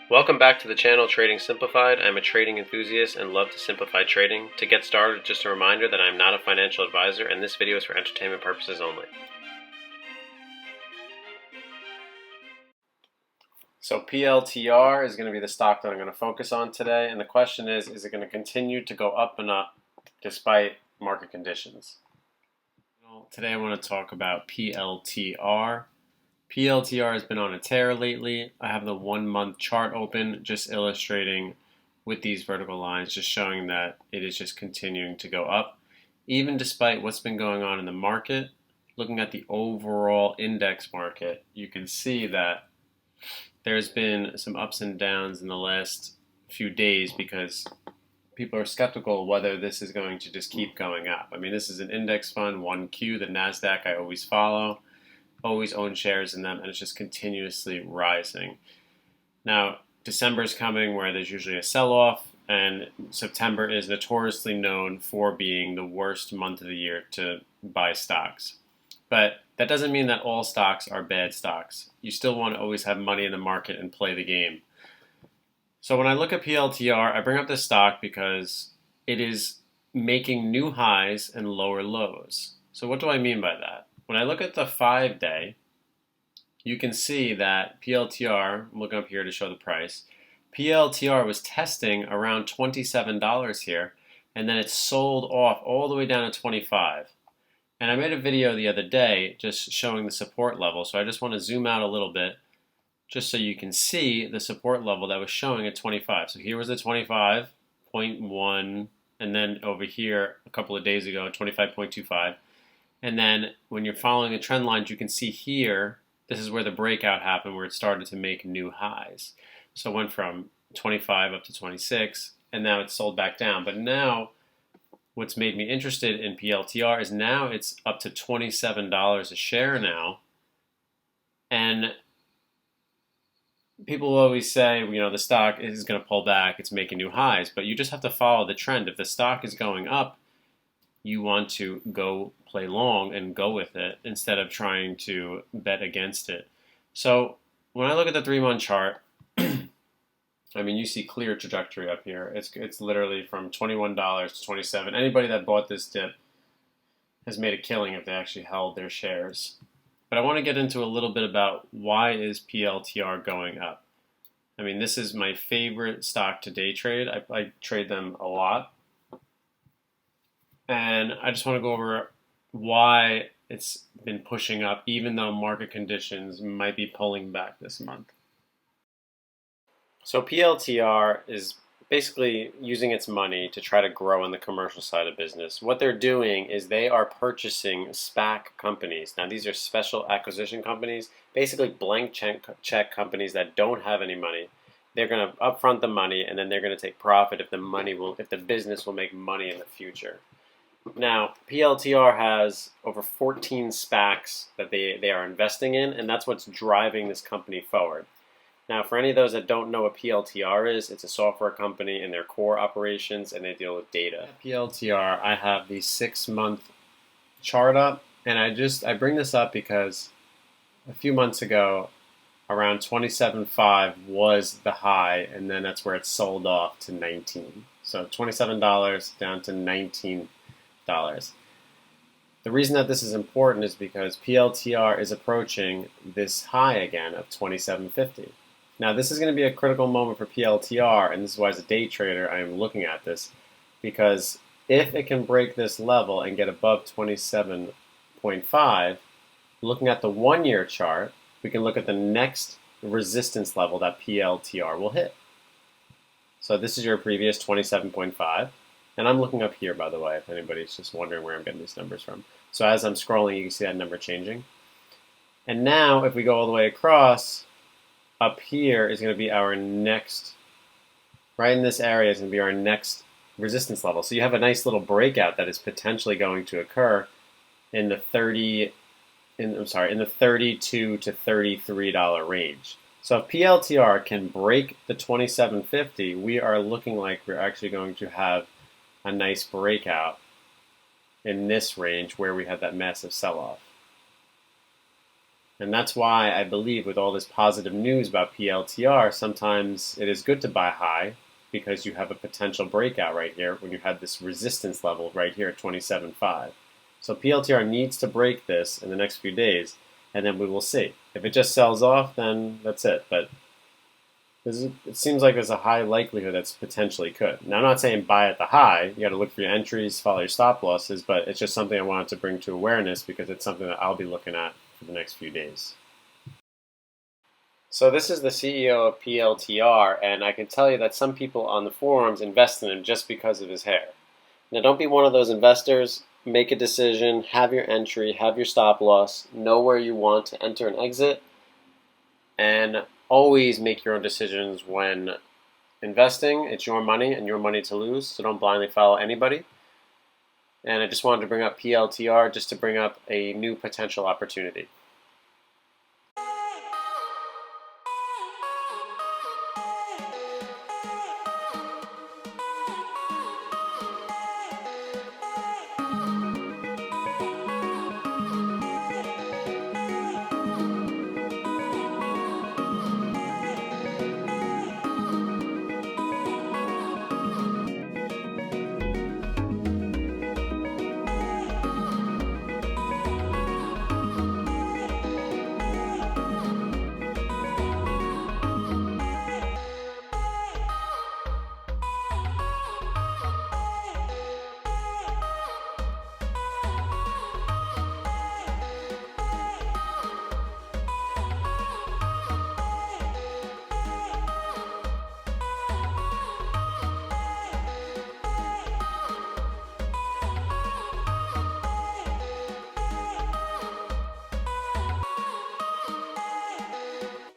Welcome back to the channel Trading Simplified. I'm a trading enthusiast and love to simplify trading. To get started, just a reminder that I'm not a financial advisor and this video is for entertainment purposes only. So PLTR is going to be the stock that I'm going to focus on today, and the question is it going to continue to go up and up despite market conditions? Today I want to talk about PLTR. PLTR has been on a tear lately. I have the 1 month chart open, just illustrating with these vertical lines, just showing that it is just continuing to go up. Even despite what's been going on in the market, looking at the overall index market, you can see that there's been some ups and downs in the last few days because people are skeptical whether this is going to just keep going up. I mean, this is an index fund, 1Q, the NASDAQ I always follow. Always own shares in them, and it's just continuously rising. Now, December is coming where there's usually a sell-off, and September is notoriously known for being the worst month of the year to buy stocks. But that doesn't mean that all stocks are bad stocks. You still want to always have money in the market and play the game. So when I look at PLTR, I bring up this stock because it is making new highs and lower lows. So what do I mean by that? When I look at the 5-day, you can see that PLTR, I'm looking up here to show the price, PLTR was testing around $27 here, and then it sold off all the way down to $25. And I made a video the other day just showing the support level, so I just want to zoom out a little bit just so you can see the support level that was showing at 25. So here was the 25.1, and then over here a couple of days ago, 25.25. And then when you're following the trend lines, you can see here, this is where the breakout happened, where it started to make new highs. So it went from 25 up to 26, and now it's sold back down. But now, what's made me interested in PLTR is now it's up to $27 a share now. And people will always say, you know, the stock is going to pull back, it's making new highs. But you just have to follow the trend. If the stock is going up, you want to go play long and go with it instead of trying to bet against it. So when I look at the 3-month chart, I mean, you see clear trajectory up here. It's literally from $21 to $27. Anybody that bought this dip has made a killing if they actually held their shares. But I want to get into a little bit about why is PLTR going up. I mean, this is my favorite stock to day trade. I trade them a lot. And I just want to go over why it's been pushing up, even though market conditions might be pulling back this month. So PLTR is basically using its money to try to grow on the commercial side of business. What they're doing is they are purchasing SPAC companies. Now, these are special acquisition companies, basically blank check companies that don't have any money. They're going to upfront the money, and then they're going to take profit if the business will make money in the future. Now, PLTR has over 14 SPACs that they are investing in, and that's what's driving this company forward. Now, for any of those that don't know what PLTR is, it's a software company in their core operations, and they deal with data. PLTR, I have the 6-month chart up, and I bring this up because a few months ago, around 27.5 was the high, and then that's where it sold off to 19. So $27 down to $19. The reason that this is important is because PLTR is approaching this high again of 27.50. Now, this is going to be a critical moment for PLTR, and this is why as a day trader I am looking at this, because if it can break this level and get above 27.5, looking at the 1-year chart, we can look at the next resistance level that PLTR will hit. So this is your previous 27.5. And I'm looking up here, by the way, if anybody's just wondering where I'm getting these numbers from. So as I'm scrolling, you can see that number changing. And now, if we go all the way across, up here is going to be our next, right in this area is going to be our next resistance level. So you have a nice little breakout that is potentially going to occur in the $32 to $33 range. So if PLTR can break the 27.50, we are looking like we're actually going to have a nice breakout in this range where we had that massive sell-off. And that's why I believe with all this positive news about PLTR, sometimes it is good to buy high because you have a potential breakout right here when you had this resistance level right here at 27.5. So PLTR needs to break this in the next few days, and then we will see. If it just sells off, then that's it. But it seems like there's a high likelihood that's potentially could. Now, I'm not saying buy at the high. You got to look for your entries, follow your stop losses, but it's just something I wanted to bring to awareness because it's something that I'll be looking at for the next few days. So this is the CEO of PLTR, and I can tell you that some people on the forums invest in him just because of his hair. Now, don't be one of those investors. Make a decision, have your entry, have your stop loss, know where you want to enter and exit, and always make your own decisions when investing. It's your money and your money to lose, so don't blindly follow anybody. And I just wanted to bring up PLTR just to bring up a new potential opportunity.